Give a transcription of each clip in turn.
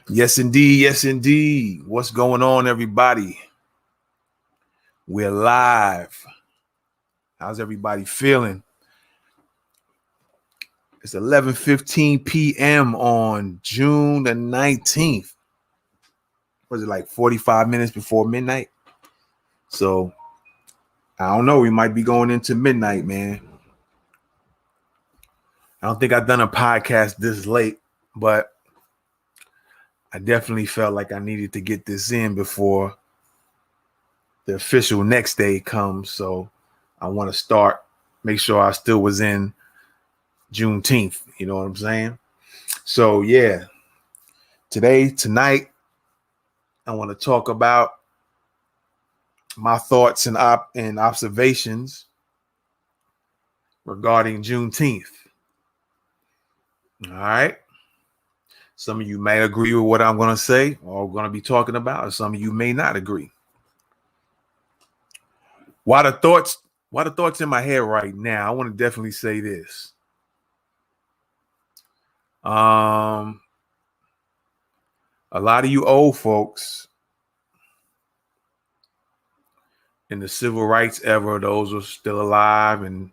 Yes, indeed. Yes, indeed. What's going on, everybody? We're live. How's everybody feeling? It's 11:15 p.m. on June the 19th. Was it like 45 minutes before midnight? So, I don't know. We might be going into midnight, man. I don't think I've done a podcast this late, but I definitely felt like I needed to get this in before the official next day comes. So, I want to make sure I still was in Juneteenth. You know what I'm saying? So yeah, tonight, I want to talk about my thoughts and observations regarding Juneteenth. All right. Some of you may agree with what I'm going to say or going to be talking about, and some of you may not agree. Why the thoughts in my head right now? I want to definitely say this. A lot of you old folks in the civil rights era, those are still alive, and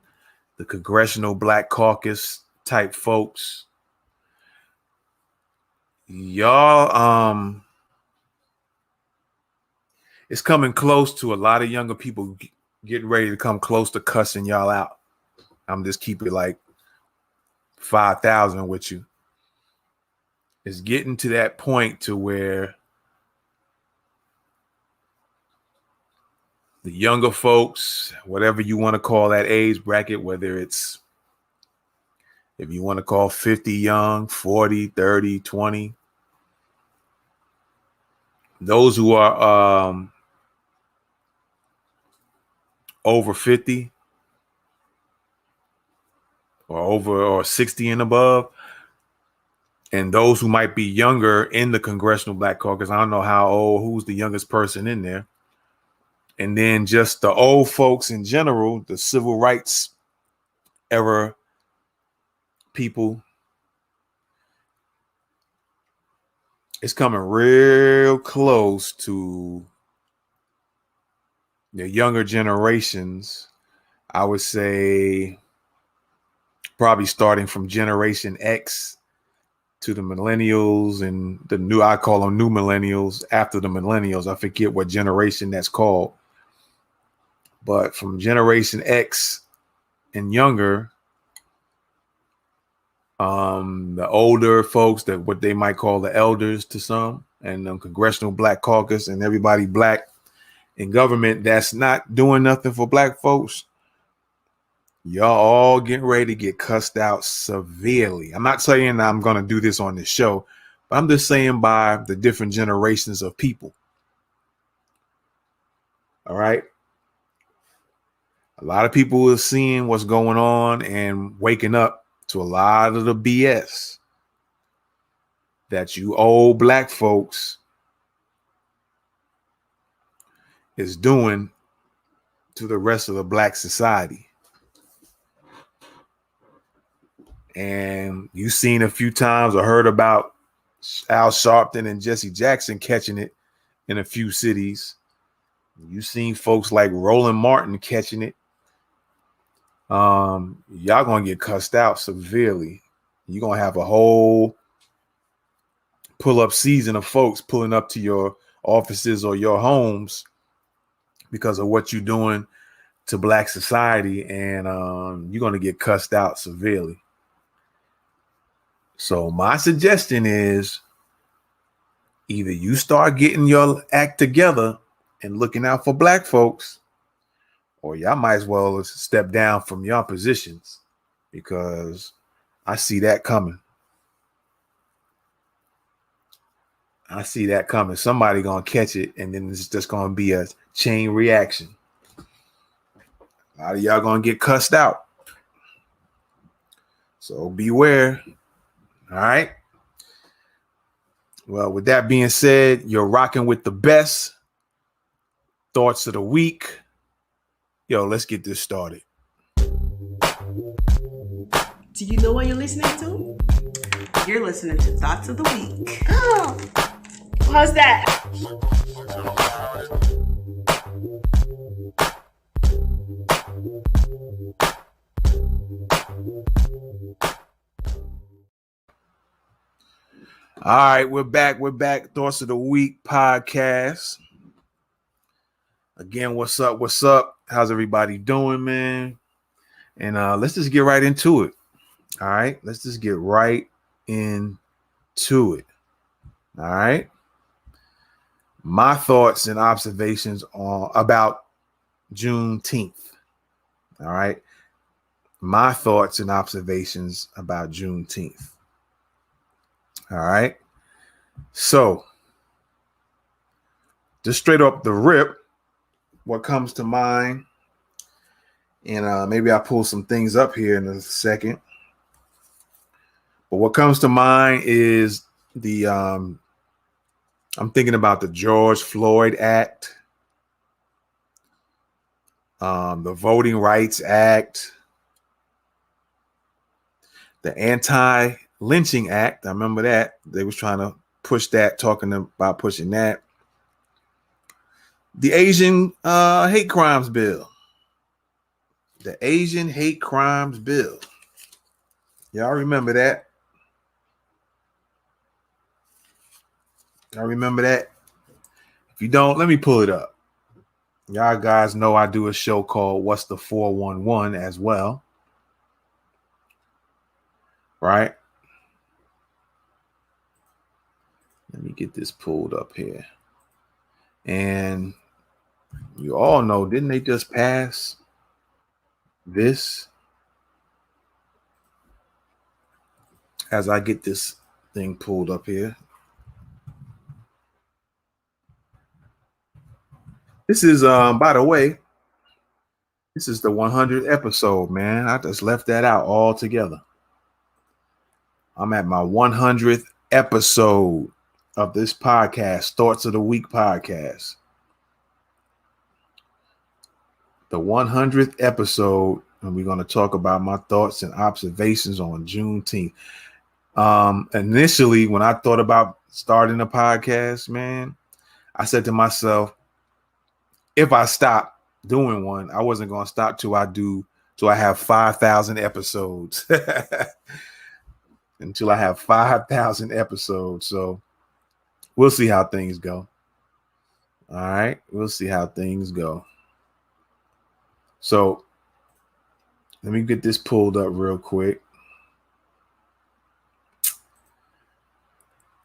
the Congressional Black Caucus type folks, y'all, it's coming close to a lot of younger people getting ready to come close to cussing y'all out. I'm just keep it like 5,000 with you. It's getting to that point to where the younger folks, whatever you want to call that age bracket, whether it's, if you want to call 50 young, 40, 30, 20, those who are over 50 or 60 and above, and those who might be younger in the Congressional Black Caucus. I don't know who's the youngest person in there. And then just the old folks in general, the civil rights era people. It's coming real close to the younger generations. I would say probably starting from Generation X to the millennials and I call them new millennials after the millennials. I forget what generation that's called. But from Generation X and younger, the older folks, that what they might call the elders to some, and the Congressional Black Caucus and everybody black in government that's not doing nothing for black folks, y'all all getting ready to get cussed out severely. I'm not saying I'm going to do this on this show, but I'm just saying by the different generations of people. All right. A lot of people are seeing what's going on and waking up to a lot of the BS that you old black folks is doing to the rest of the black society. And you've seen a few times or heard about Al Sharpton and Jesse Jackson catching it in a few cities. You've seen folks like Roland Martin catching it. Y'all gonna get cussed out severely. You're gonna have a whole pull-up season of folks pulling up to your offices or your homes because of what you're doing to black society, and you're gonna get cussed out severely. So my suggestion is either you start getting your act together and looking out for black folks, or y'all might as well step down from your positions, because I see that coming. I see that coming. Somebody gonna catch it, and then it's just gonna be a chain reaction. A lot of y'all gonna get cussed out. So beware. All right. Well, with that being said, you're rocking with the best thoughts of the week. Yo, let's get this started. Do you know what you're listening to? You're listening to Thoughts of the Week. Oh, how's that? All right, we're back. Thoughts of the Week podcast. Again, what's up? How's everybody doing, man? And let's just get right into it. All right, let's just get right into it. All right. My thoughts and observations about Juneteenth. All right. My thoughts and observations about Juneteenth. All right. So, just straight up the rip, what comes to mind, and maybe I'll pull some things up here in a second. But what comes to mind is I'm thinking about the George Floyd Act, the Voting Rights Act, the Anti-Lynching Act. I remember that. They was trying to push that, talking about pushing that. The Asian hate crimes bill. The Asian hate crimes bill. Y'all remember that? Y'all remember that? If you don't, let me pull it up. Y'all guys know I do a show called What's the 411 as well. Right? Let me get this pulled up here. And you all know, didn't they just pass this? As I get this thing pulled up here. This is, by the way, this is the 100th episode, man. I just left that out altogether. I'm at my 100th episode of this podcast, Thoughts of the Week podcast. The 100th episode, and we're going to talk about my thoughts and observations on Juneteenth. Initially, when I thought about starting a podcast, man, I said to myself, if I stop doing one, I wasn't going to stop till I have 5,000 episodes. Until I have 5,000 episodes. So we'll see how things go. All right. We'll see how things go. So let me get this pulled up real quick.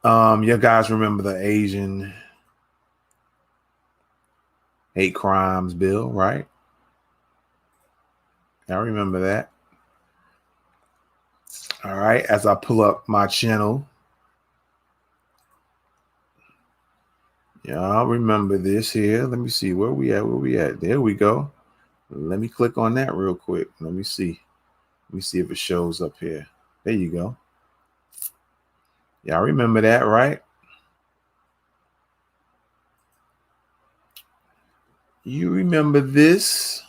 You guys remember the Asian hate crimes bill, right? I remember that. All right, as I pull up my channel. Yeah, I remember this here. Let me see where we at. There we go. Let me click on that real quick. Let me see if it shows up here. There you go. Yeah, I remember that, right? You remember this?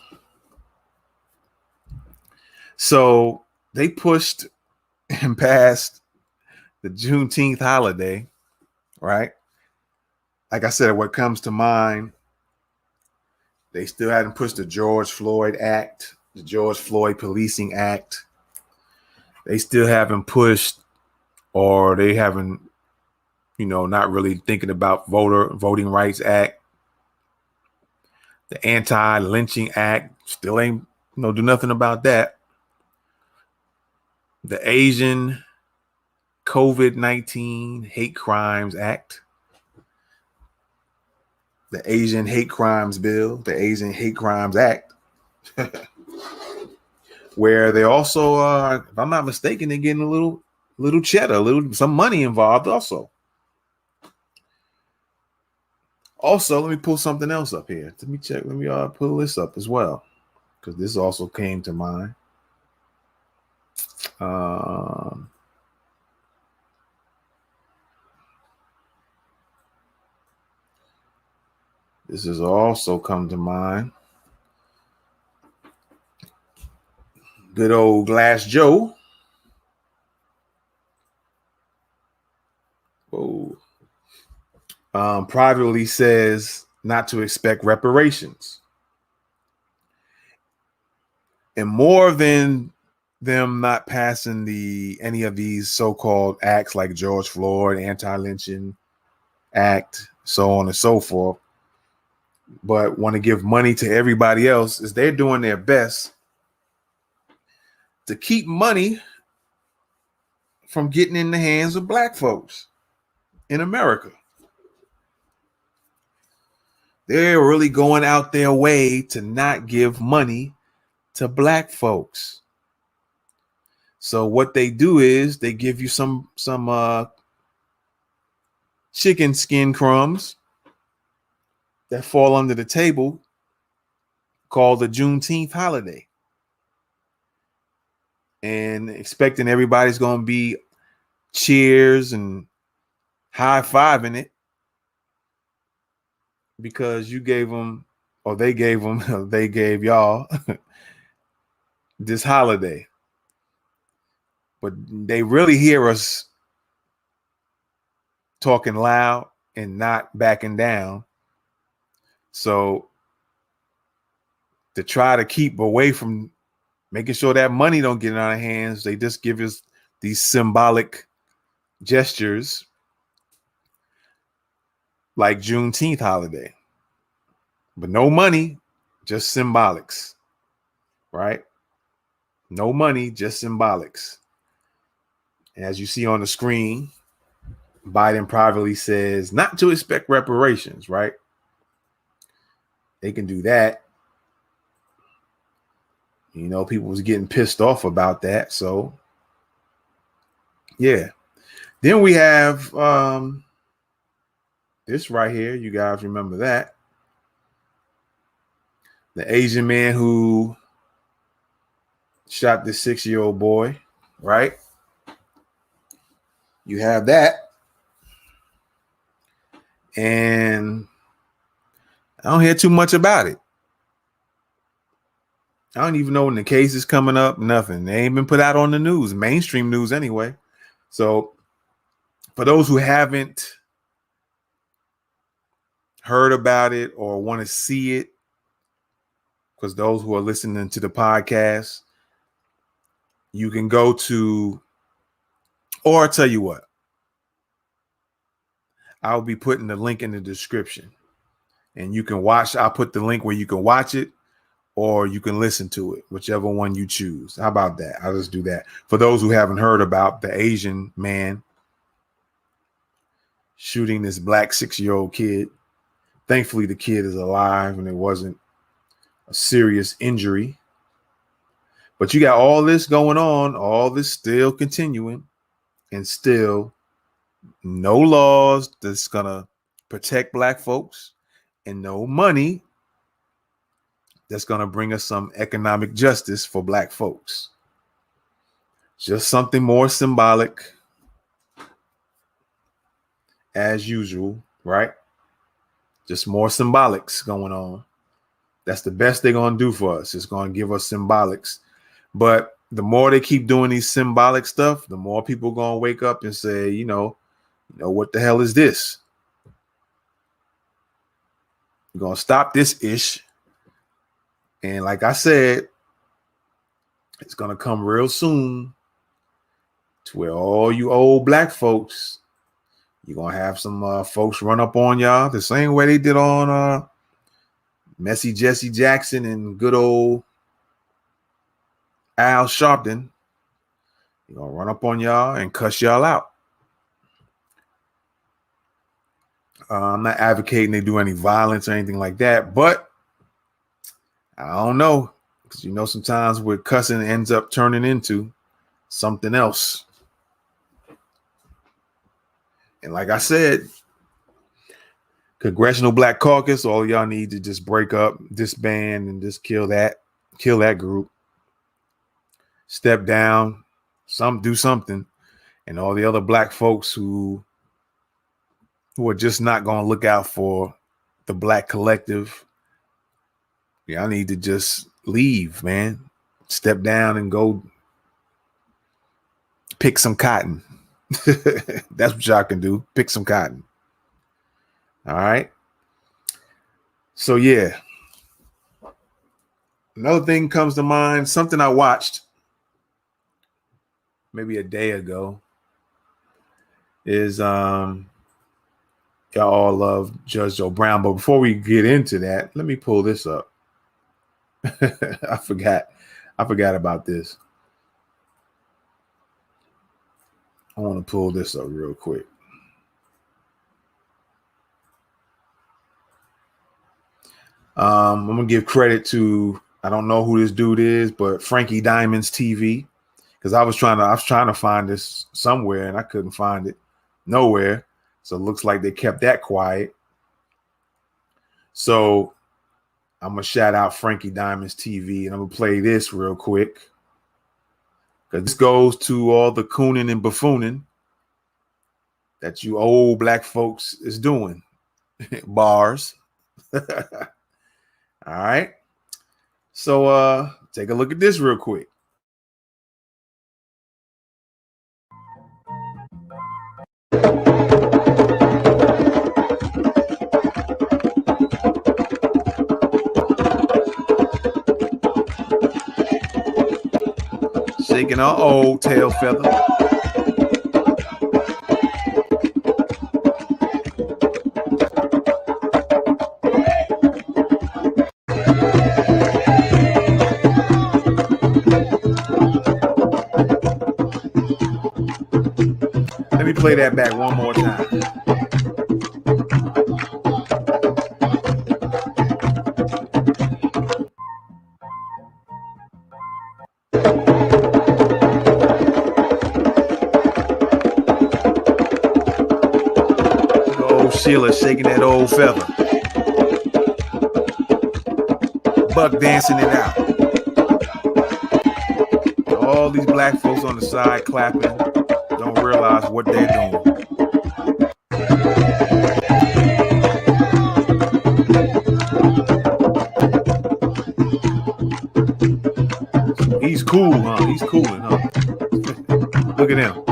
So they pushed and passed the Juneteenth holiday, right? Like I said, what comes to mind, they still hadn't pushed the George Floyd Act, the George Floyd Policing Act. They still haven't pushed, or they haven't, not really thinking about Voting Rights Act. The Anti-Lynching Act still ain't, do nothing about that. The Asian COVID-19 Hate Crimes Act. The Asian Hate Crimes Bill, the Asian Hate Crimes Act, where they also, if I'm not mistaken, they're getting a little cheddar, some money involved also. Also, let me pull something else up here. Let me check. Let me pull this up as well, because this also came to mind. This has also come to mind. Good old Glass Joe. Whoa. Privately says not to expect reparations. And more than them not passing any of these so-called acts like George Floyd, anti-lynching act, so on and so forth, but want to give money to everybody else, is they're doing their best to keep money from getting in the hands of black folks in America. They're really going out their way to not give money to black folks. So what they do is they give you some chicken skin crumbs that fall under the table called the Juneteenth holiday, and expecting everybody's going to be cheers and high-fiving it because you gave them, or they gave them, they gave y'all this holiday. But they really hear us talking loud and not backing down. So to try to keep away from making sure that money don't get in our hands, they just give us these symbolic gestures like Juneteenth holiday. But no money, just symbolics, right? No money, just symbolics. And as you see on the screen, Biden privately says not to expect reparations, right? They can do that. You know, people was getting pissed off about that. So, yeah. Then we have this right here. You guys remember that. The Asian man who shot this 6-year-old boy, right? You have that. And I don't hear too much about it. I don't even know when the case is coming up. Nothing. They ain't been put out on the news, mainstream news anyway. So for those who haven't heard about it or want to see it, because those who are listening to the podcast, you can go to, or I'll tell you what, I'll be putting the link in the description and you can watch. I'll put the link where you can watch it or you can listen to it, whichever one you choose. How about that? I'll just do that. For those who haven't heard about the Asian man shooting this black 6-year-old kid. Thankfully, the kid is alive and it wasn't a serious injury. But you got all this going on, all this still continuing, and still no laws that's going to protect black folks and no money that's going to bring us some economic justice for black folks. Just something more symbolic as usual, right? Just more symbolics going on. That's the best they're going to do for us. It's going to give us symbolics. But the more they keep doing these symbolic stuff, the more people are going to wake up and say, you know, what the hell is this? We're going to stop this ish. And like I said, it's going to come real soon to where all you old black folks, you're going to have some folks run up on y'all the same way they did on Messy Jesse Jackson and good old Al Sharpton. You're going to run up on y'all and cuss y'all out. I'm not advocating they do any violence or anything like that, but I don't know, because sometimes what cussing ends up turning into something else. And like I said, Congressional Black Caucus, all y'all need to just break up, disband, and just kill that group. Step down, do something. And all the other black folks who are just not going to look out for the black collective, y'all need to just leave, man. Step down and go pick some cotton. That's what y'all can do. Pick some cotton. All right. So yeah. Another thing comes to mind, something I watched maybe a day ago is y'all all love Judge Joe Brown. But before we get into that, let me pull this up. I forgot about this. I want to pull this up real quick. I'm gonna give credit to, I don't know who this dude is, but Frankie Diamond's TV, because I was trying to find this somewhere and I couldn't find it nowhere. So it looks like they kept that quiet. So I'm gonna shout out Frankie Diamond's TV, and I'm gonna play this real quick, because this goes to all the cooning and buffooning that you old black folks is doing. Bars. All right. So take a look at this real quick. Shaking our old tail feather. Let me play that back one more time. Old Sheila shaking that old feather. Buck dancing it out. All these black folks on the side clapping, don't realize what they're doing. He's cool, huh? He's cooling, huh? Look at him.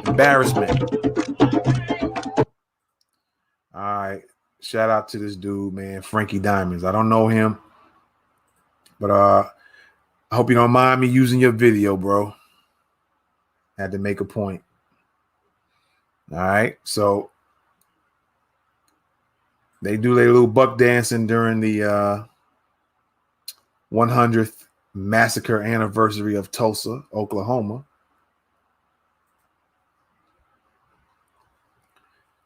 Embarrassment. All right. Shout out to this dude, man, Frankie Diamonds. I don't know him, but I hope you don't mind me using your video, bro. Had to make a point. All right. So they do their little buck dancing during the 100th massacre anniversary of Tulsa, Oklahoma.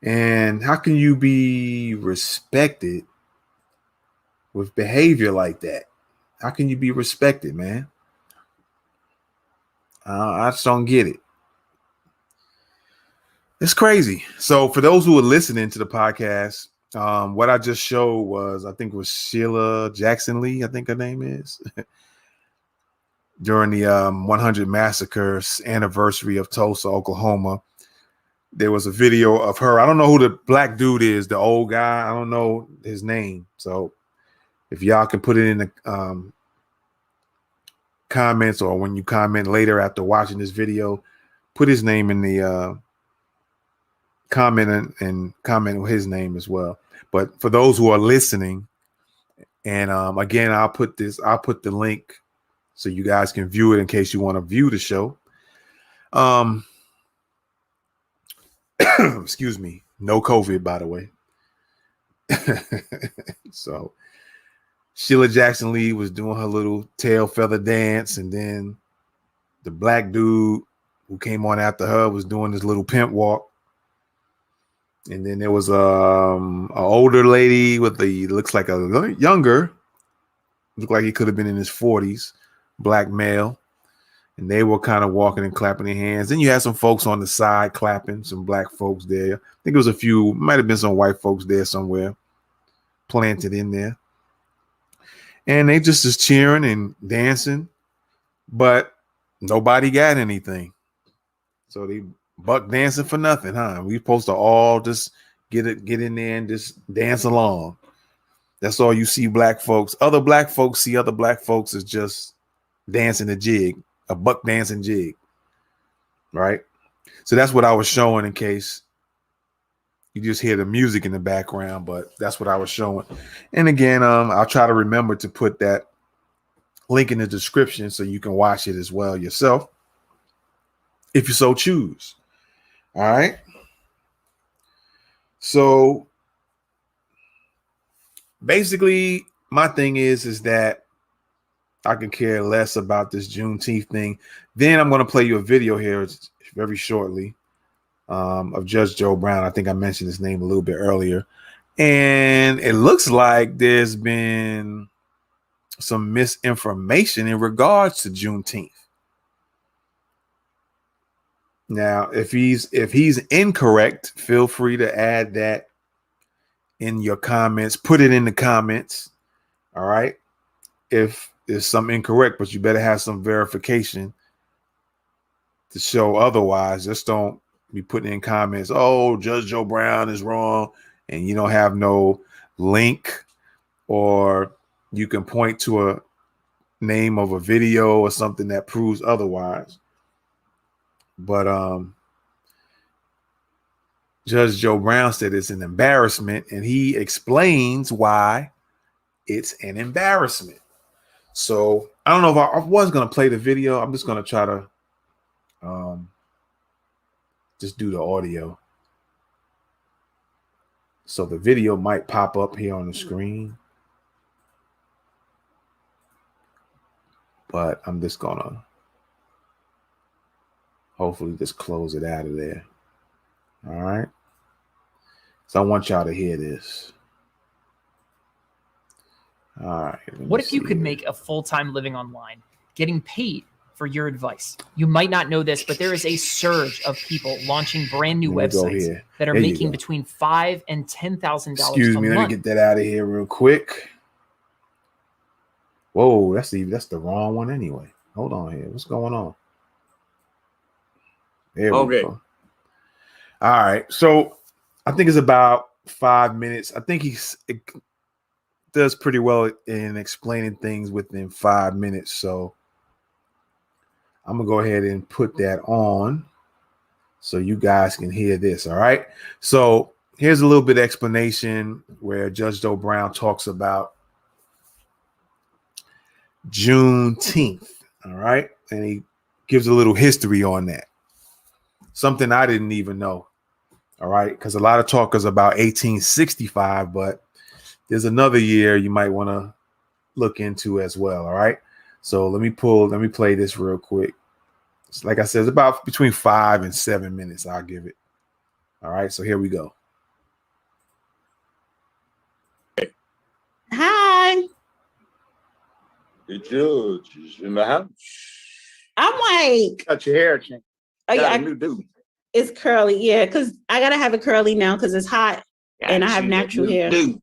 And how can you be respected with behavior like that? How can you be respected, man? I just don't get it. It's crazy. So for those who are listening to the podcast, what I just showed was, I think it was Sheila Jackson Lee, I think her name is, during the 100 massacre anniversary of Tulsa, Oklahoma. There was a video of her. I don't know who the black dude is, the old guy. I don't know his name. So if y'all can put it in the comments, or when you comment later after watching this video, put his name in the comment and comment with his name as well. But for those who are listening, and again, I'll put the link so you guys can view it in case you want to view the show. Excuse me, no COVID, by the way. So Sheila Jackson Lee was doing her little tail feather dance, and then the black dude who came on after her was doing this little pimp walk. And then there was an older lady with looks like a younger, looked like he could have been in his 40s, black male. And they were kind of walking and clapping their hands. Then you had some folks on the side clapping, some black folks there. I think it was a few, might have been some white folks there somewhere, planted in there. And they just is cheering and dancing, but nobody got anything. So they buck dancing for nothing, huh? We supposed to all just get in there and just dance along. That's all you see black folks. Other black folks see other black folks as just dancing a jig. a buck dancing jig, right? So that's what I was showing in case you just hear the music in the background, but that's what I was showing. And again, I'll try to remember to put that link in the description so you can watch it as well yourself, if you so choose. All right. So basically, my thing is that I can care less about this Juneteenth thing. Then I'm going to play you a video here very shortly of Judge Joe Brown. I think I mentioned his name a little bit earlier. And it looks like there's been some misinformation in regards to Juneteenth. Now, if he's incorrect, feel free to add that in your comments. Put it in the comments. All right. If there's some incorrect, but you better have some verification to show otherwise. Just don't be putting in comments, oh, Judge Joe Brown is wrong, and you don't have no link, or you can point to a name of a video or something that proves otherwise. But Judge Joe Brown said it's an embarrassment, and he explains why it's an embarrassment. So I don't know if I was going to play the video. I'm just going to try to just do the audio. So the video might pop up here on the screen. But I'm just going to hopefully just close it out of there. All right. So I want y'all to hear this. All right. What if you could make a full-time living online, getting paid for your advice? You might not know this, but there is a surge of people launching brand new websites that are making between $5,000 and $10,000. Excuse me, let me get that out of here real quick. Whoa, that's the wrong one anyway. Hold on here. What's going on? There we go. All right. So I think it's about 5 minutes. I think it does pretty well in explaining things within 5 minutes. So I'm gonna go ahead and put that on so you guys can hear this. All right. So here's a little bit of explanation where Judge Joe Brown talks about Juneteenth. All right. And he gives a little history on that. Something I didn't even know. All right. Because a lot of talk is about 1865, but there's another year you might want to look into as well. All right. So let me play this real quick. Like I said, it's about between 5 and 7 minutes. I'll give it. All right. So here we go. Hi. The judge is in the house. I'm like, Got your hair changed. I new dude. It's curly, yeah, because I gotta have it curly now because it's hot and I have natural hair. Dude.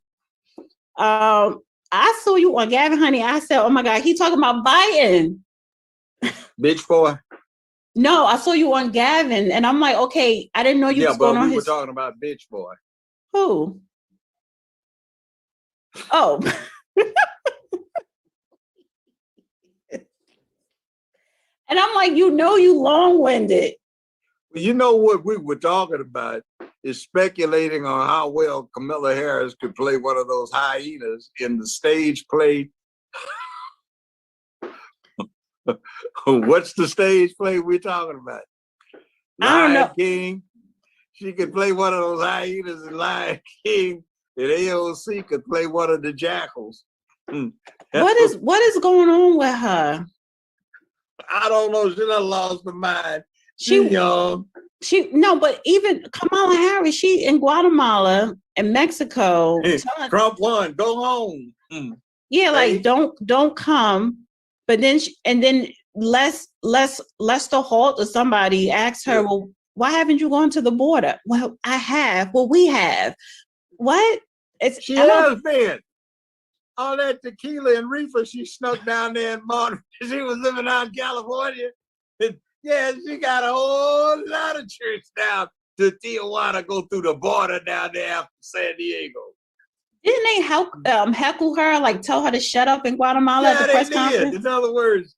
I saw you on Gavin, honey. I said, oh my God, he talking about Biden. Bitch boy. No, I saw you on Gavin, and I'm like, okay, I didn't know you was going on we were talking about bitch boy. Who? Oh. And I'm like, you long-winded. Well, you know what we were talking about is speculating on how well Kamala Harris could play one of those hyenas in the stage play. What's the stage play we're talking about? I don't know. King. She could play one of those hyenas in Lion King, and AOC could play one of the jackals. What is going on with her? I don't know. She done lost her mind. She's young. But even Kamala Harris, she in Guatemala and Mexico. Trump won. Go home. Yeah, like don't come. But then Lester Holt or somebody asked her, well, why haven't you gone to the border? Well, I have. Well, we have. What? She has been. All that tequila and reefer she snuck down there in Montreal. She was living out in California. And yeah, she got a whole lot of trips down to Tijuana, go through the border down there after San Diego. Didn't they heckle her, like tell her to shut up in Guatemala at the press conference? In other words,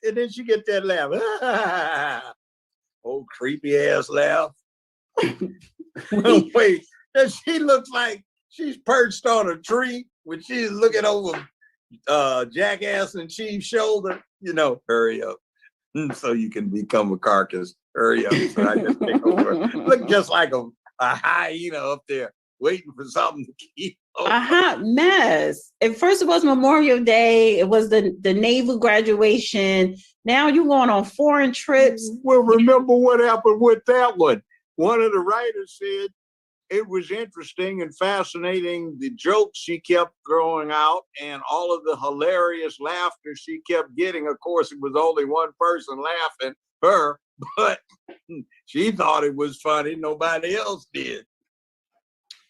And then she get that laugh. Old creepy ass laugh. Wait, and she looks like she's perched on a tree when she's looking over Jackass and Chief's shoulder. Hurry up. So you can become a carcass. Hurry up. So I just take over. Look just like a hyena up there waiting for something to keep over. A hot mess. At first it was Memorial Day. It was the naval graduation. Now you're going on foreign trips. Well, remember what happened with that one. One of the writers said it was interesting and fascinating, the jokes she kept throwing out and all of the hilarious laughter she kept getting. Of course, it was only one person laughing, her, but she thought it was funny. Nobody else did.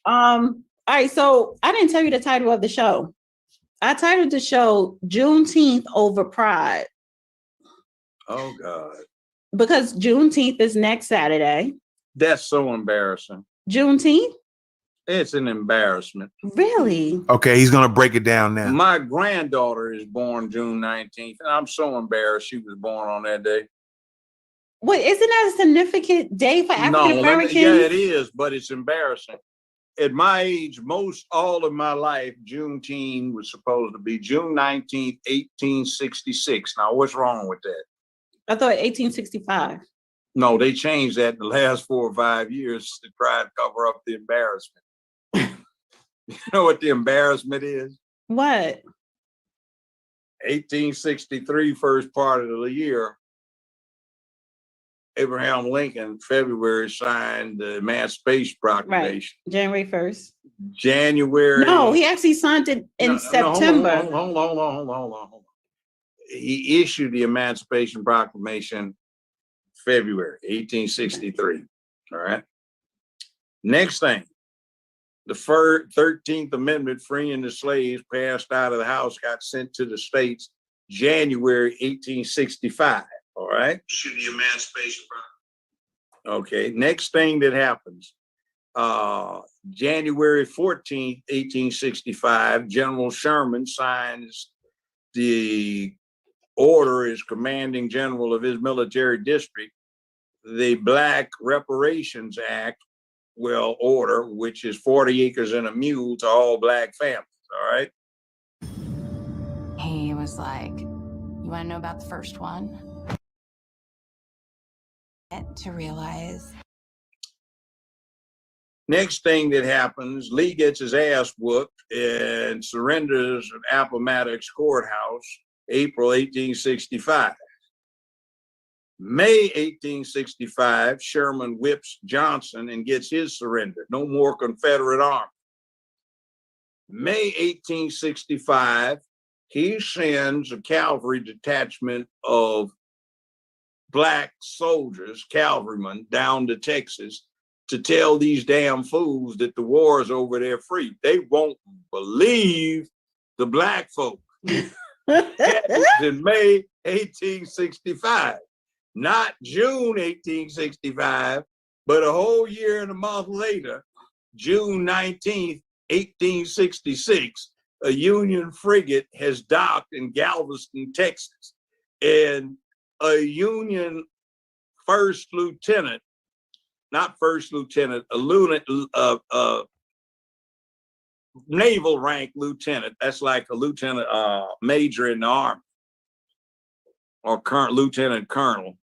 All right, so I didn't tell you the title of the show. I titled the show Juneteenth Over Pride. Oh, God. Because Juneteenth is next Saturday. That's so embarrassing. Juneteenth? It's an embarrassment. Really? Okay, he's going to break it down now. My granddaughter is born June 19th, and I'm so embarrassed she was born on that day. What, isn't that a significant day for African Americans? Yeah, it is, but it's embarrassing. At my age, all of my life, Juneteenth was supposed to be June 19th, 1866. Now, what's wrong with that? I thought 1865. No, they changed that in the last 4 or 5 years to try and cover up the embarrassment. You know what the embarrassment is? What? 1863, first part of the year, Abraham Lincoln, February, signed the Emancipation Proclamation. Right. January 1st. January. No, he actually signed it in September. Hold on. He issued the Emancipation Proclamation February 1863. All right. Next thing, the 13th Amendment freeing the slaves passed out of the House, got sent to the states January 1865. All right. Issued the Emancipation Proclamation. Okay. Next thing that happens, January 14th, 1865, General Sherman signs the order as commanding general of his military district, the Black Reparations Act order, which is 40 acres and a mule to all Black families. All right. He was like, you want to know about the first one? To realize. Next thing that happens, Lee gets his ass whooped and surrenders at Appomattox Courthouse, April 1865. May 1865, Sherman whips Johnson and gets his surrender. No more Confederate army. May 1865, he sends a cavalry detachment of Black soldiers, cavalrymen, down to Texas to tell these damn fools that the war is over there free. They won't believe the Black folk. That was in May 1865, not June 1865, but a whole year and a month later, June 19th, 1866, a Union frigate has docked in Galveston, Texas, and a Union first lieutenant, not first lieutenant, a naval rank lieutenant, that's like a lieutenant major in the Army, or current lieutenant colonel,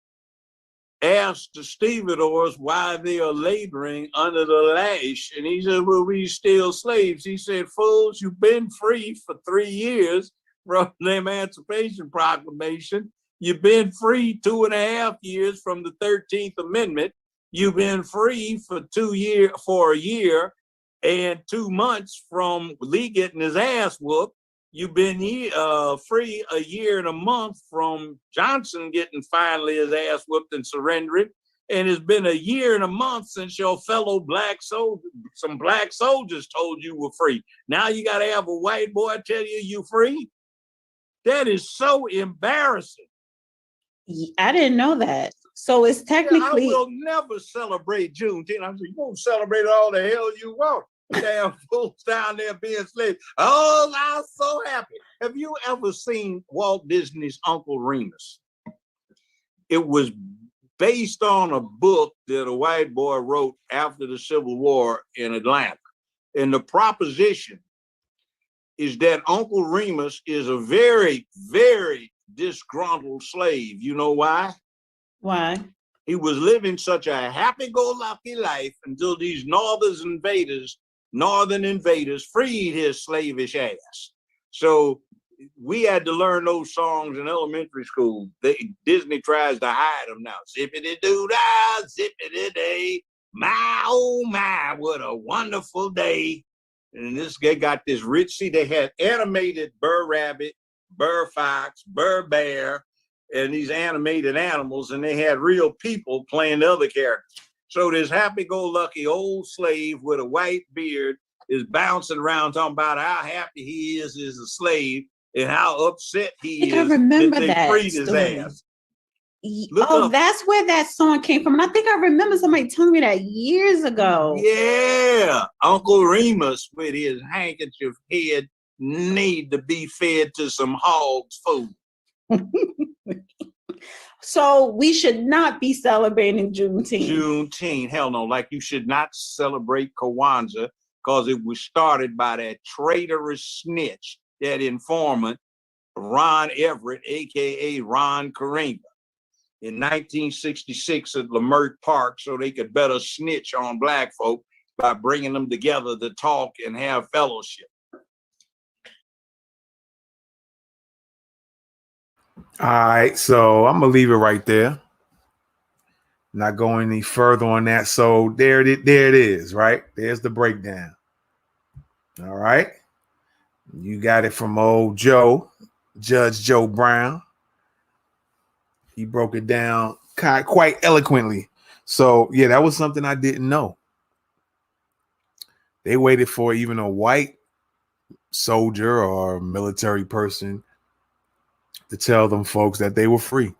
asked the stevedores why they are laboring under the lash. And he said, well, we still slaves. He said, fools, you've been free for 3 years from the Emancipation Proclamation. You've been free 2.5 years from the 13th Amendment. You've been free for a year and 2 months from Lee getting his ass whooped. You've been free a year and a month from Johnson getting finally his ass whooped and surrendering. And it's been a year and a month since your fellow Black soldiers, some Black soldiers told you were free. Now you got to have a white boy tell you free? That is so embarrassing. I didn't know that. So it's technically. I will never celebrate Juneteenth. I said, you won't celebrate all the hell you want. Damn fools down there being slaves. Oh, I'm so happy. Have you ever seen Walt Disney's Uncle Remus? it was based on a book that a white boy wrote after the Civil War in Atlanta. And the proposition is that Uncle Remus is a very, very disgruntled slave. You know why? Why? He was living such a happy-go-lucky life until these northern invaders freed his slavish ass. So we had to learn those songs in elementary school. Disney tries to hide them now. Zippity-doo-dah, zippity-day, my, oh my, what a wonderful day. And this guy got this rich, see, they had animated Burr Rabbit, Burr Fox, Burr Bear, and these animated animals, and they had real people playing the other characters. So this happy-go-lucky old slave with a white beard is bouncing around talking about how happy he is as a slave and how upset he is that they freed his ass. That's where that song came from. And I think I remember somebody telling me that years ago. Yeah, Uncle Remus with his handkerchief head need to be fed to some hog's food. So we should not be celebrating Juneteenth. Juneteenth, hell no. Like you should not celebrate Kwanzaa because it was started by that traitorous snitch, that informant, Ron Everett, a.k.a. Ron Karenga, in 1966 at Leimert Park so they could better snitch on black folk by bringing them together to talk and have fellowship. All right, so I'm gonna leave it right there. Not going any further on that. So there it is, right? There's the breakdown. All right. You got it from old Joe, Judge Joe Brown. He broke it down quite eloquently. So yeah, that was something I didn't know. They waited for even a white soldier or military person to tell them folks that they were free.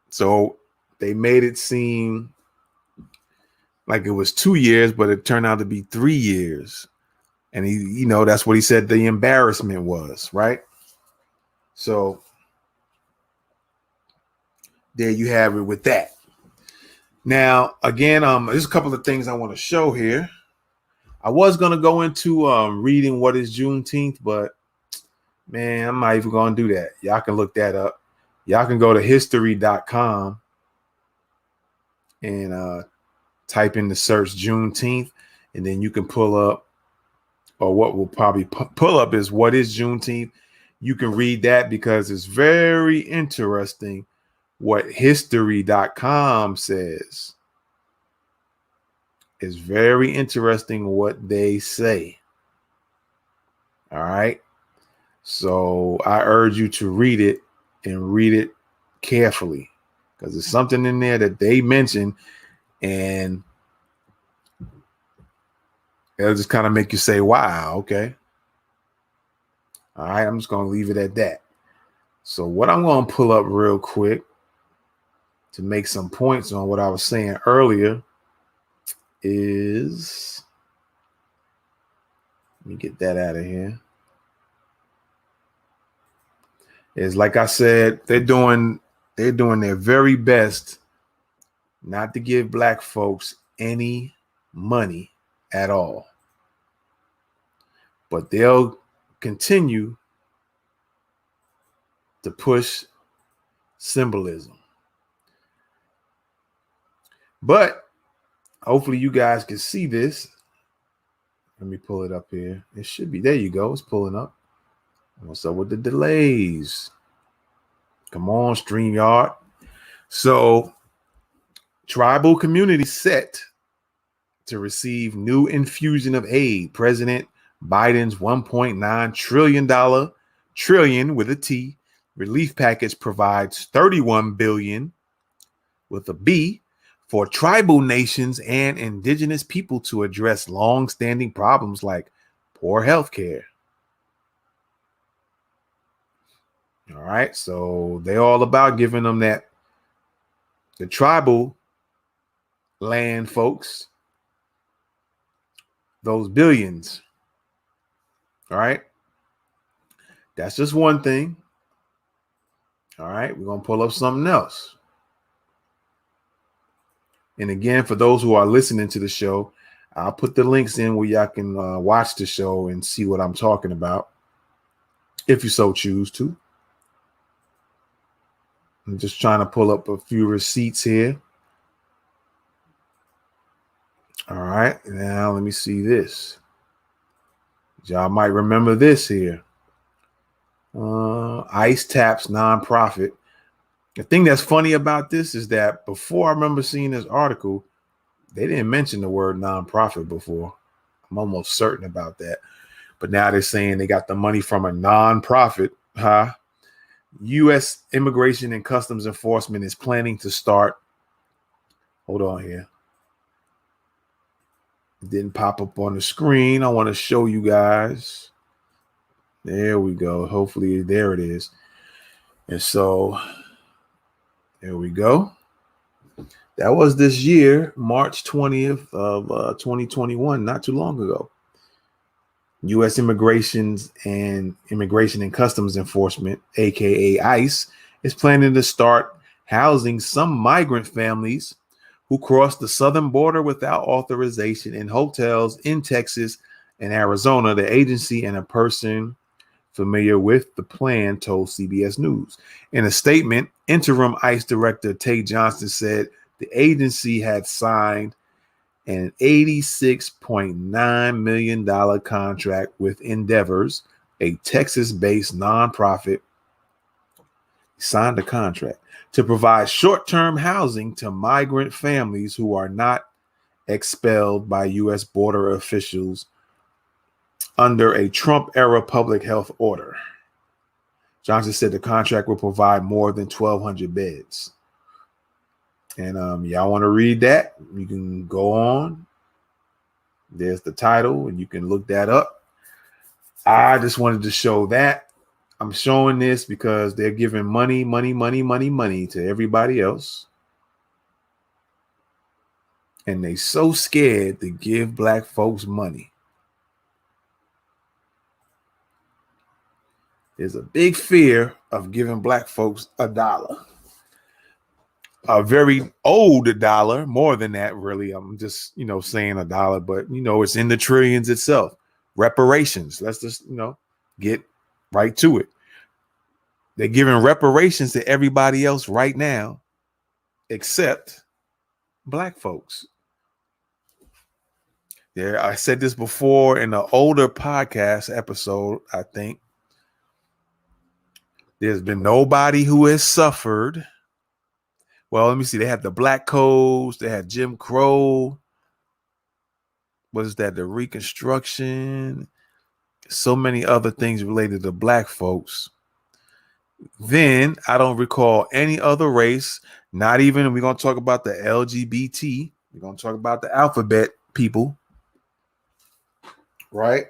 So they made it seem like it was 2 years, but it turned out to be 3 years. And he, that's what he said the embarrassment was, right? So there you have it with that. Now, again, there's a couple of things I want to show here. I was going to go into reading what is Juneteenth, but man, I'm not even going to do that. Y'all can look that up. Y'all can go to history.com and type in the search Juneteenth, and then you can pull up, or what will probably pull up is what is Juneteenth. You can read that because it's very interesting what history.com says. It's very interesting what they say. All right. So I urge you to read it and read it carefully because there's something in there that they mention and it'll just kind of make you say, wow, okay. All right. I'm just going to leave it at that. So what I'm going to pull up real quick to make some points on what I was saying earlier is, let me get that out of here. Is like I said, they're doing their very best not to give black folks any money at all. But they'll continue to push symbolism. But hopefully you guys can see this. Let me pull it up here. It should be. There you go. It's pulling up. What's up with the delays? Come on, StreamYard. So, tribal community set to receive new infusion of aid. President Biden's $1.9 trillion with a T relief package provides $31 billion with a B for tribal nations and indigenous people to address long-standing problems like poor health care. All right, so they're all about giving them that, the tribal land folks, those billions. All right, that's just one thing. All right, we're going to pull up something else. And again, for those who are listening to the show, I'll put the links in where y'all can watch the show and see what I'm talking about, if you so choose to. I'm just trying to pull up a few receipts here. All right, now let me see this. Y'all might remember this here. ICE taps nonprofit. The thing that's funny about this is that before I remember seeing this article, they didn't mention the word nonprofit before. I'm almost certain about that. But now they're saying they got the money from a nonprofit. U.S. Immigration and Customs Enforcement is planning to start. Hold on here. It didn't pop up on the screen. I want to show you guys. There we go. Hopefully, there it is. And so, there we go. That was this year, March 20th of 2021, not too long ago. U.S. Immigration and Customs Enforcement, aka ICE, is planning to start housing some migrant families who cross the southern border without authorization in hotels in Texas and Arizona. The agency and a person familiar with the plan told CBS News. In a statement, interim ICE Director Tate Johnson said the agency had signed an $86.9 million contract with Endeavors, a Texas-based nonprofit. Signed a contract to provide short-term housing to migrant families who are not expelled by U.S. border officials under a Trump-era public health order. Johnson said the contract will provide more than 1,200 beds. And y'all want to read that? You can go on. There's the title, and you can look that up. I just wanted to show that. I'm showing this because they're giving money to everybody else. And they so scared to give black folks money. There's a big fear of giving black folks $1. A very old dollar, more than that, really. I'm just, saying $1, but, it's in the trillions itself. Reparations. Let's just, get right to it. They're giving reparations to everybody else right now, except black folks. Yeah, I said this before in an older podcast episode, I think. There's been nobody who has suffered. Well, let me see. They had the Black Codes. They had Jim Crow. What is that? The Reconstruction. So many other things related to black folks. Then I don't recall any other race, not even, we're going to talk about the LGBT. We're going to talk about the alphabet people. Right?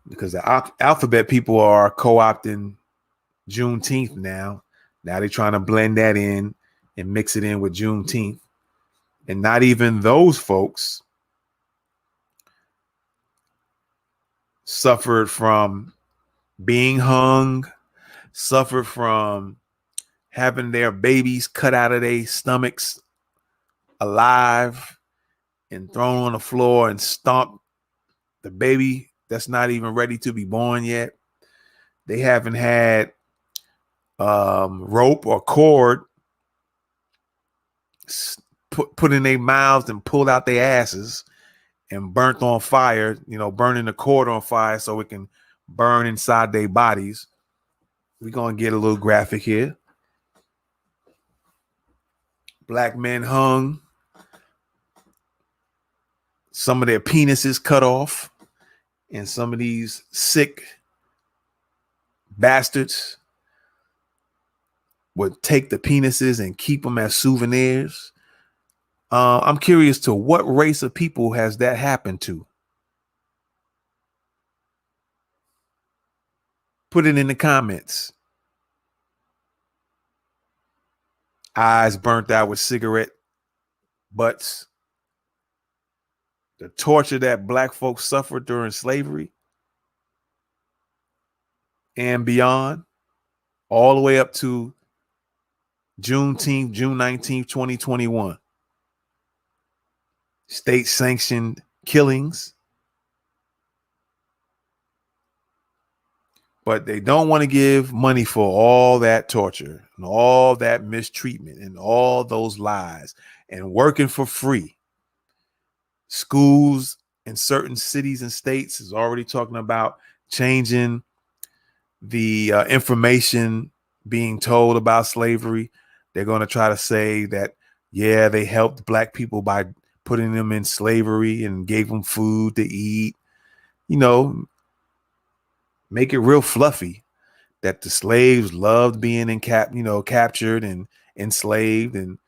Because the alphabet people are co-opting Juneteenth now. Now they're trying to blend that in and mix it in with Juneteenth. And not even those folks suffered from being hung, suffered from having their babies cut out of their stomachs alive and thrown on the floor and stomped the baby that's not even ready to be born yet. They haven't had rope or cord put in their mouths and pulled out their asses and burnt on fire, burning the cord on fire so it can burn inside their bodies. We're going to get a little graphic here. Black men hung, some of their penises cut off, and some of these sick bastards would take the penises and keep them as souvenirs. I'm curious to what race of people has that happened to? Put it in the comments. Eyes burnt out with cigarette butts. The torture that black folks suffered during slavery. and beyond, all the way up to Juneteenth, June 19th, 2021. State sanctioned killings. But they don't want to give money for all that torture and all that mistreatment and all those lies and working for free. Schools in certain cities and states is already talking about changing the information being told about slavery. They're going to try to say that, yeah, they helped black people by putting them in slavery and gave them food to eat, make it real fluffy that the slaves loved being captured and enslaved, and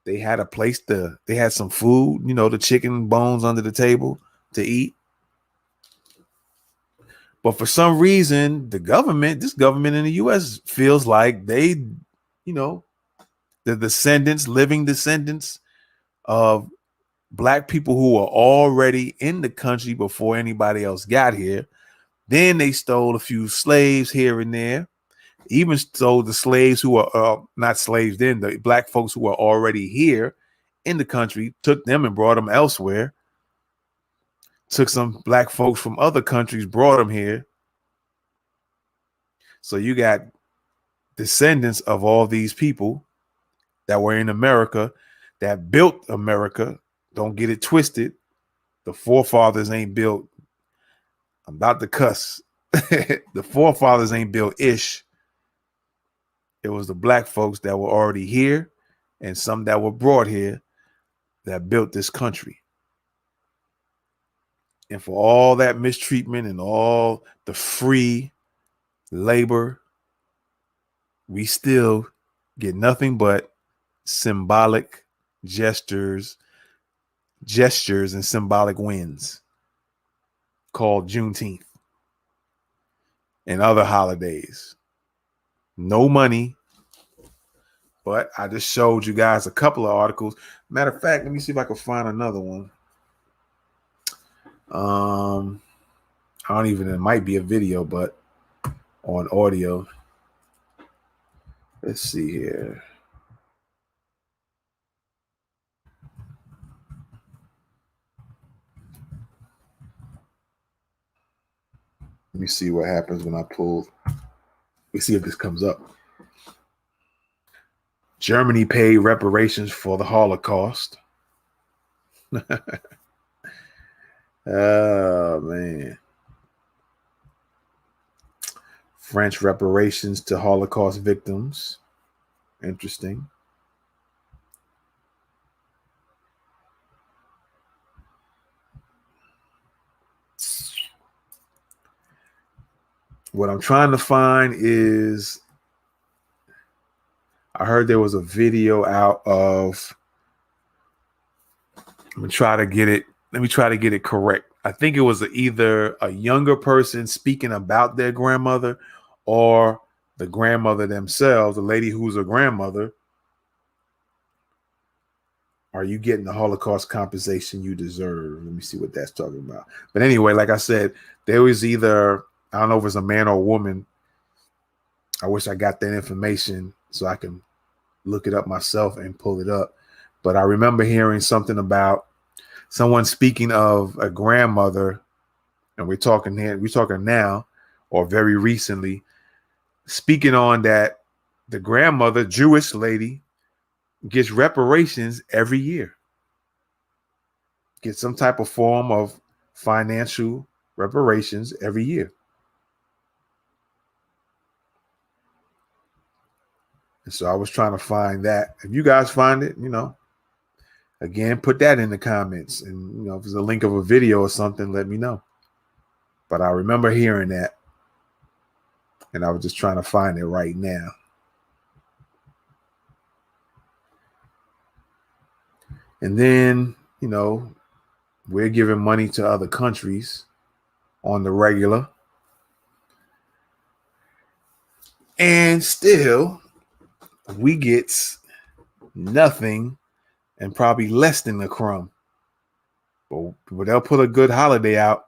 they had a place they had some food, the chicken bones under the table to eat. But for some reason, this government in the U.S. feels like they, the living descendants of black people who were already in the country before anybody else got here. Then they stole a few slaves here and there, even stole the slaves who were not slaves then, the black folks who were already here in the country, took them and brought them elsewhere. Took some black folks from other countries, brought them here. So you got descendants of all these people that were in America, that built America. Don't get it twisted. The forefathers ain't built. I'm about to cuss. The forefathers ain't built ish. It was the black folks that were already here and some that were brought here that built this country. And for all that mistreatment and all the free labor, we still get nothing but symbolic gestures and symbolic wins called Juneteenth and other holidays. No money, but I just showed you guys a couple of articles. Matter of fact, let me see if I can find another one. It might be a video, but on audio. Let's see here. Let me see what happens when I pull. We see if this comes up. Germany paid reparations for the Holocaust. Oh, man. French reparations to Holocaust victims. Interesting. What I'm trying to find is, I heard there was a video out of, let me try to get it correct. I think it was either a younger person speaking about their grandmother or the grandmother themselves, the lady who's a grandmother. Are you getting the Holocaust compensation you deserve? Let me see what that's talking about. But anyway, like I said, there was either, I don't know if it's a man or a woman. I wish I got that information so I can look it up myself and pull it up. But I remember hearing something about someone speaking of a grandmother, and we're talking now, or very recently, speaking on that the grandmother, Jewish lady, gets reparations every year. Gets some type of form of financial reparations every year. And so I was trying to find that. If you guys find it, again, put that in the comments. And, if there's a link of a video or something, let me know. But I remember hearing that. And I was just trying to find it right now. And then, we're giving money to other countries on the regular. And still, we get nothing and probably less than a crumb. But they'll put a good holiday out.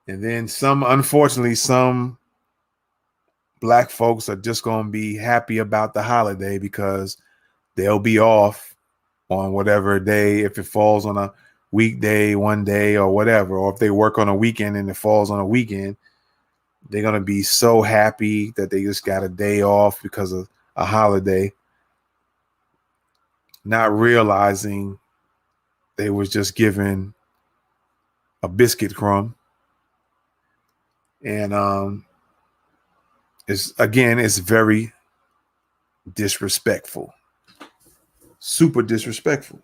And then unfortunately, some black folks are just going to be happy about the holiday because they'll be off on whatever day, if it falls on a weekday, one day or whatever, or if they work on a weekend and it falls on a weekend, they're going to be so happy that they just got a day off because of a holiday, not realizing they was just given a biscuit crumb. And it's very disrespectful, super disrespectful.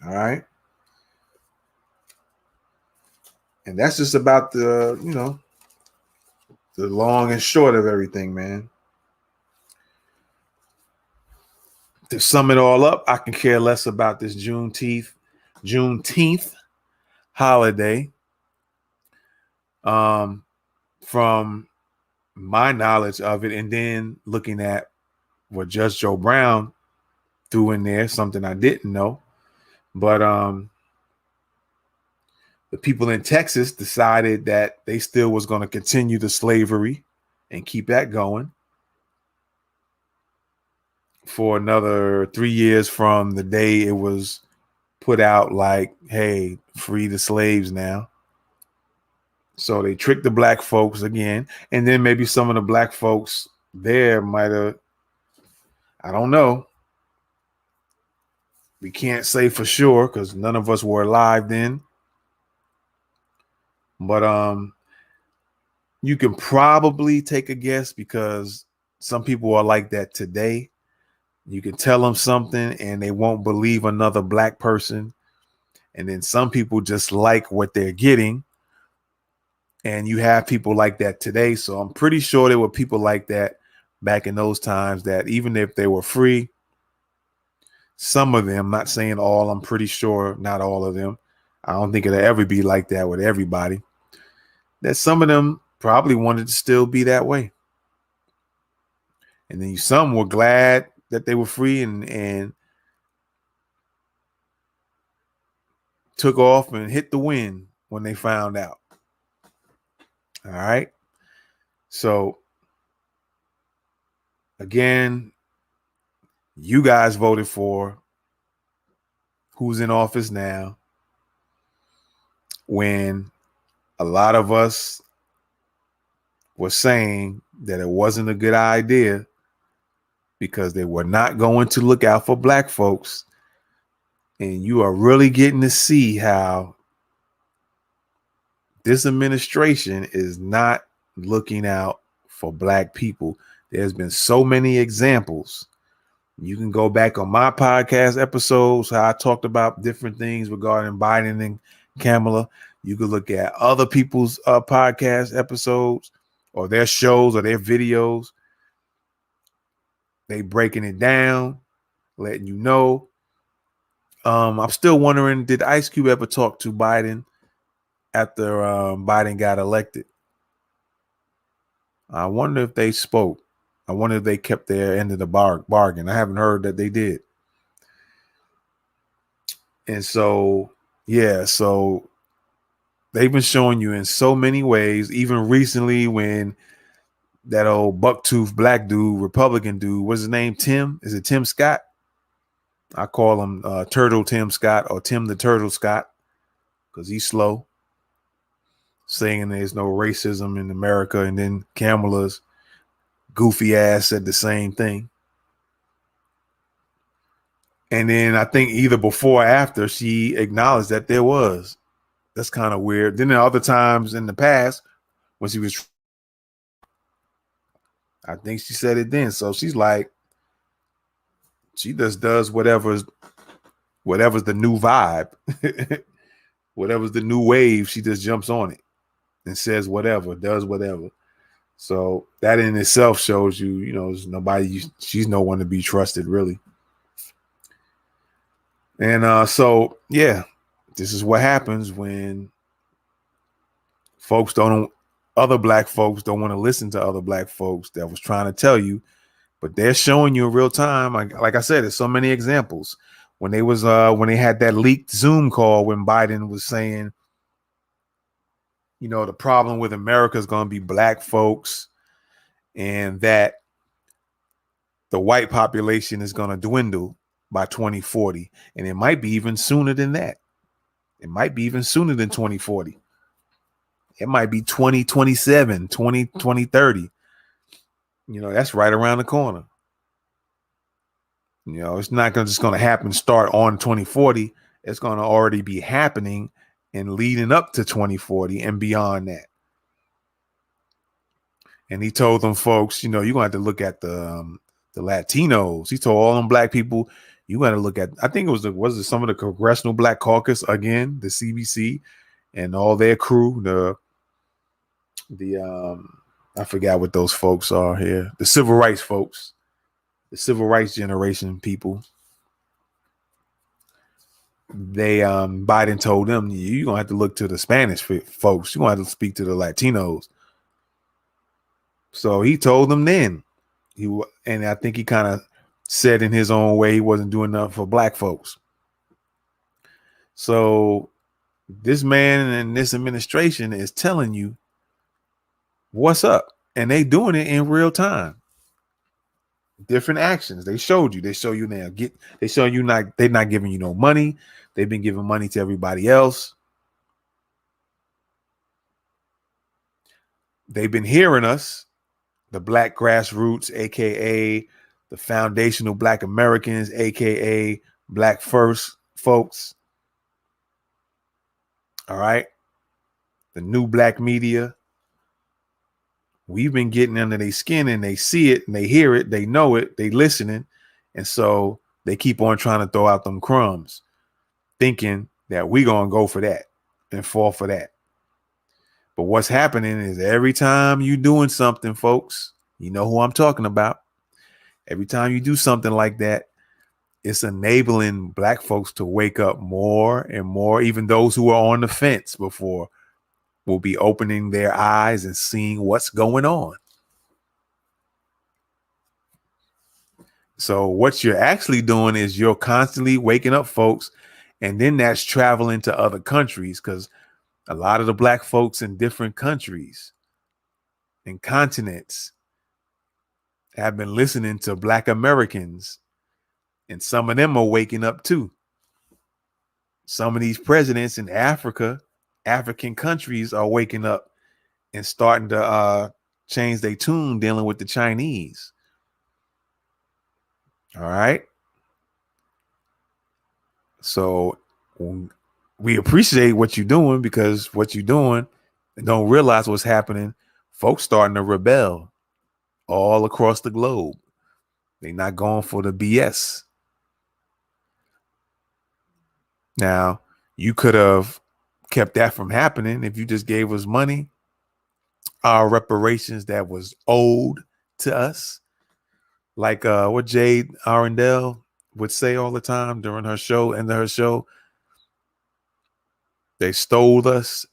All right. And that's just about the long and short of everything, man. To sum it all up, I can care less about this Juneteenth holiday. From my knowledge of it, and then looking at what Judge Joe Brown threw in there, something I didn't know. But the people in Texas decided that they still was going to continue the slavery and keep that going for another 3 years from the day it was put out, like, hey, free the slaves now. So they tricked the black folks again. And then maybe some of the black folks there might have, I don't know. We can't say for sure because none of us were alive then. But you can probably take a guess because some people are like that today. You can tell them something and they won't believe another black person. And then some people just like what they're getting. And you have people like that today. So I'm pretty sure there were people like that back in those times that even if they were free, some of them, not saying all, I'm pretty sure not all of them. I don't think it'll ever be like that with everybody. That some of them probably wanted to still be that way. And then some were glad that they were free and took off and hit the wind when they found out. All right. So again, you guys voted for who's in office now when a lot of us were saying that it wasn't a good idea because they were not going to look out for black folks. And you are really getting to see how this administration is not looking out for black people. There's been so many examples. You can go back on my podcast episodes, how I talked about different things regarding Biden and Kamala. You could look at other people's podcast episodes or their shows or their videos. They breaking it down, letting you know. I'm still wondering, did Ice Cube ever talk to Biden after Biden got elected? I wonder if they spoke. I wonder if they kept their end of the bargain. I haven't heard that they did. And so, yeah, so they've been showing you in so many ways, even recently when that old bucktooth black dude, Republican dude, what's his name? Tim? Is it Tim Scott? I call him Turtle Tim Scott or Tim the Turtle Scott because he's slow, saying there's no racism in America. And then Kamala's goofy ass said the same thing. And then I think either before or after she acknowledged that there was. That's kind of weird. Then there are other times in the past when she was, I think she said it then. So she's like, she just does whatever's the new vibe, whatever's the new wave. She just jumps on it and says whatever, does whatever. So that in itself shows you, there's nobody. She's no one to be trusted, really. And so yeah, this is what happens when other black folks don't want to listen to other black folks that was trying to tell you. But they're showing you in real time. Like I said, there's so many examples. When they had that leaked Zoom call when Biden was saying you know, the problem with America is going to be black folks, and that the white population is going to dwindle by 2040. And it might be even sooner than that. It might be even sooner than 2040. It might be 2027, 2030. You know, that's right around the corner. You know, it's not just going to happen, start on 2040. It's going to already be happening and leading up to 2040 and beyond that. And he told them folks, you know, you're going to have to look at the Latinos. He told all them black people, you got to look at, I think it was some of the Congressional Black Caucus, again, the CBC and all their crew, I forgot what those folks are here, the civil rights folks, the civil rights generation people. They Biden told them, you're gonna have to look to the Spanish folks, you're gonna have to speak to the Latinos. So he told them then, and I think he kind of said in his own way he wasn't doing enough for black folks. So this man and this administration is telling you what's up, and they doing it in real time. Different actions. They showed you. They show you now. They show you they're not giving you no money. They've been giving money to everybody else. They've been hearing us, the black grassroots, aka the foundational black Americans, aka black first folks. All right. The new black media. We've been getting under their skin, and they see it and they hear it. They know it. They listening. And so they keep on trying to throw out them crumbs, thinking that we going to go for that and fall for that. But what's happening is every time you doing something, folks, you know who I'm talking about. Every time you do something like that, it's enabling black folks to wake up more and more. Even those who were on the fence before will be opening their eyes and seeing what's going on. So what you're actually doing is you're constantly waking up folks, and then that's traveling to other countries, because a lot of the black folks in different countries and continents have been listening to black Americans, and some of them are waking up too. Some of these presidents in African countries are waking up and starting to change their tune dealing with the Chinese. All right. So we appreciate what you're doing, because what you're doing and don't realize what's happening. Folks starting to rebel all across the globe. They're not going for the BS. Now, you could have kept that from happening if you just gave us money, our reparations that was owed to us. Like what Jade Arundel would say all the time during her show, end of her show. They stole us.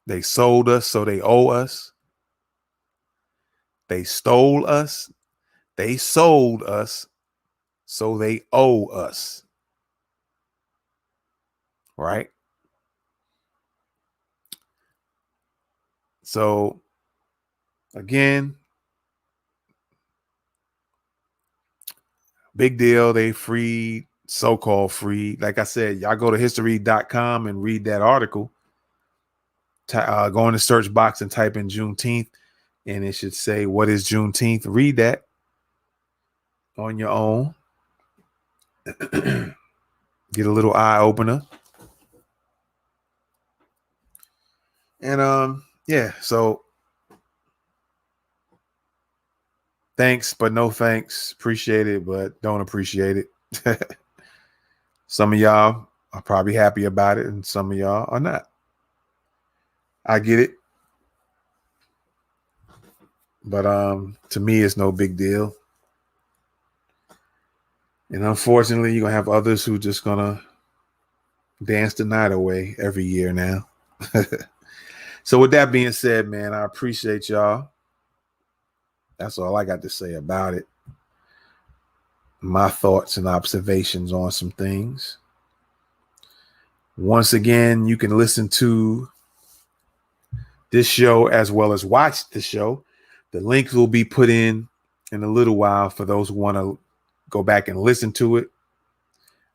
They sold us, so they owe us. They stole us. They sold us, so they owe us. Right? So, again, big deal. They freed, so-called freed. Like I said, y'all go to history.com and read that article. Go in the search box and type in Juneteenth, and it should say, what is Juneteenth? Read that on your own. Get a little eye opener. And yeah, so thanks, but no thanks. Appreciate it, but don't appreciate it. Some of y'all are probably happy about it, and some of y'all are not. I get it. But to me, it's no big deal. And unfortunately, you're gonna have others who just gonna dance the night away every year now. So with that being said, man, I appreciate y'all. That's all I got to say about it. My thoughts and observations on some things. Once again, you can listen to this show as well as watch the show. The links will be put in a little while for those who want to go back and listen to it.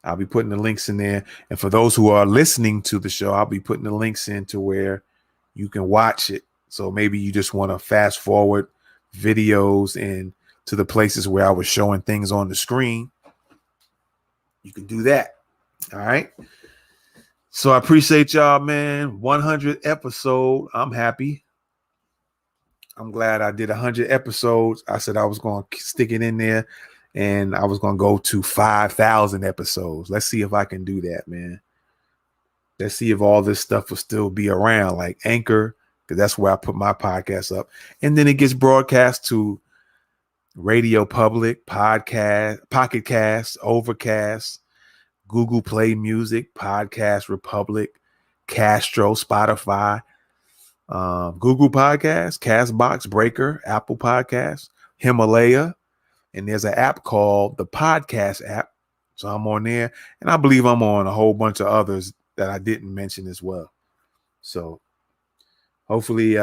I'll be putting the links in there. And for those who are listening to the show, I'll be putting the links in to where you can watch it. So maybe you just want to fast forward videos and to the places where I was showing things on the screen. You can do that. All right. So I appreciate y'all, man. 100 episode. I'm happy. I'm glad I did 100 episodes. I said I was going to stick it in there and I was going to go to 5,000 episodes. Let's see if I can do that, man. Let's see if all this stuff will still be around, like Anchor, because that's where I put my podcast up. And then it gets broadcast to Radio Public, Podcast, Pocket Cast, Overcast, Google Play Music, Podcast Republic, Castro, Spotify, Google Podcasts, Castbox, Breaker, Apple Podcasts, Himalaya, and there's an app called the Podcast app. So I'm on there, and I believe I'm on a whole bunch of others that I didn't mention as well. So hopefully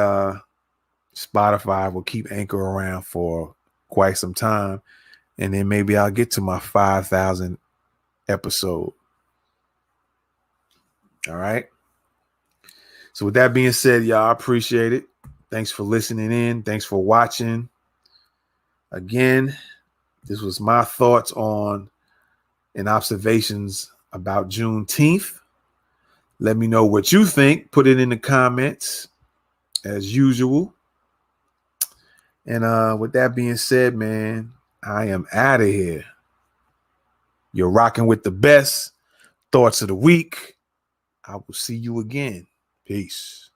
Spotify will keep Anchor around for quite some time, and then maybe I'll get to my 5,000 episode. All right. So with that being said, y'all, I appreciate it. Thanks for listening in. Thanks for watching. Again, this was my thoughts on and observations about Juneteenth. Let me know what you think. Put it in the comments as usual. And with that being said, man, I am out of here. You're rocking with the best thoughts of the week. I will see you again. Peace.